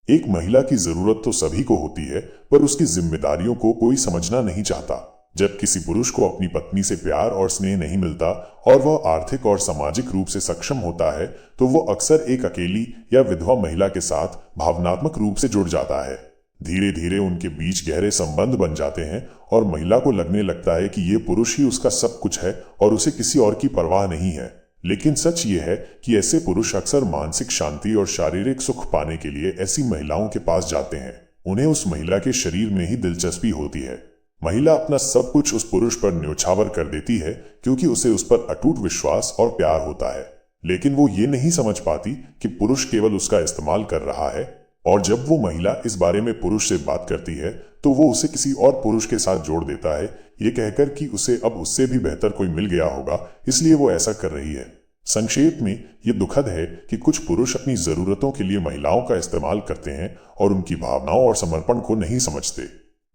एक महिला की जरूरत तो सभी को होती है, पर उसकी जिम्मेदारियों को कोई समझना नहीं चाहता। जब किसी पुरुष को अपनी पत्नी से प्यार और स्नेह नहीं मिलता और वह आर्थिक और सामाजिक रूप से सक्षम होता है, तो वो अक्सर एक अकेली या विधवा महिला के साथ भावनात्मक रूप से जुड़ जाता है। धीरे धीरे उनके बीच गहरे संबंध बन जाते हैं और महिला को लगने लगता है कि ये पुरुष ही उसका सब कुछ है और उसे किसी और की परवाह नहीं है। लेकिन सच ये है कि ऐसे पुरुष अक्सर मानसिक शांति और शारीरिक सुख पाने के लिए ऐसी महिलाओं के पास जाते हैं। उन्हें उस महिला के शरीर में ही दिलचस्पी होती है। महिला अपना सब कुछ उस पुरुष पर न्योछावर कर देती है क्योंकि उसे उस पर अटूट विश्वास और प्यार होता है। लेकिन वो ये नहीं समझ पाती कि पुरुष केवल उसका इस्तेमाल कर रहा है। और जब वो महिला इस बारे में पुरुष से बात करती है तो वो उसे किसी और पुरुष के साथ जोड़ देता है, ये कहकर कि उसे अब उससे भी बेहतर कोई मिल गया होगा, इसलिए वो ऐसा कर रही है। संक्षेप में ये दुखद है कि कुछ पुरुष अपनी जरूरतों के लिए महिलाओं का इस्तेमाल करते हैं और उनकी भावनाओं और समर्पण को नहीं समझते।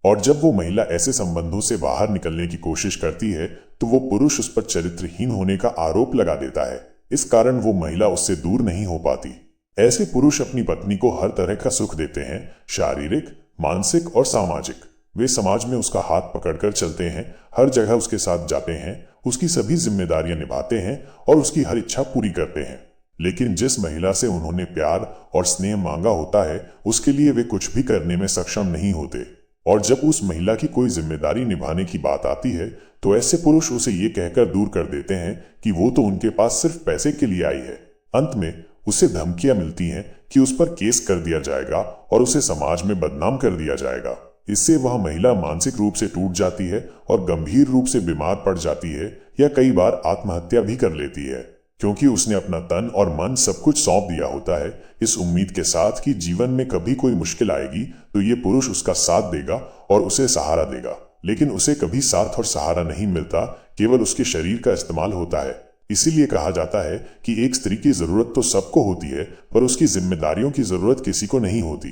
और जब वो महिला ऐसे संबंधों से बाहर निकलने की कोशिश करती है तो वो पुरुष उस पर चरित्रहीन होने का आरोप लगा देता है। इस कारण वो महिला उससे दूर नहीं हो पाती। ऐसे पुरुष अपनी पत्नी को हर तरह का सुख देते हैं, शारीरिक, मानसिक और सामाजिक। वे समाज में उसका हाथ पकड़कर चलते हैं, हर जगह उसके साथ जाते हैं, उसकी सभी जिम्मेदारियां निभाते हैं और उसकी हर इच्छा पूरी करते हैं। लेकिन जिस महिला से उन्होंने प्यार और स्नेह मांगा होता है, उसके लिए वे कुछ भी करने में सक्षम नहीं होते। और जब उस महिला की कोई जिम्मेदारी निभाने की बात आती है तो ऐसे पुरुष उसे ये कहकर दूर कर देते हैं कि वो तो उनके पास सिर्फ पैसे के लिए आई है। अंत में उसे धमकियां मिलती हैं कि उस पर केस कर दिया जाएगा और उसे समाज में बदनाम कर दिया जाएगा। इससे वह महिला मानसिक रूप से टूट जाती है और गंभीर रूप से बीमार पड़ जाती है या कई बार आत्महत्या भी कर लेती है, क्योंकि उसने अपना तन और मन सब कुछ सौंप दिया होता है, इस उम्मीद के साथ कि जीवन में कभी कोई मुश्किल आएगी तो ये पुरुष उसका साथ देगा और उसे सहारा देगा। लेकिन उसे कभी साथ और सहारा नहीं मिलता, केवल उसके शरीर का इस्तेमाल होता है। इसीलिए कहा जाता है कि एक स्त्री की जरूरत तो सबको होती है, पर उसकी जिम्मेदारियों की जरूरत किसी को नहीं होती।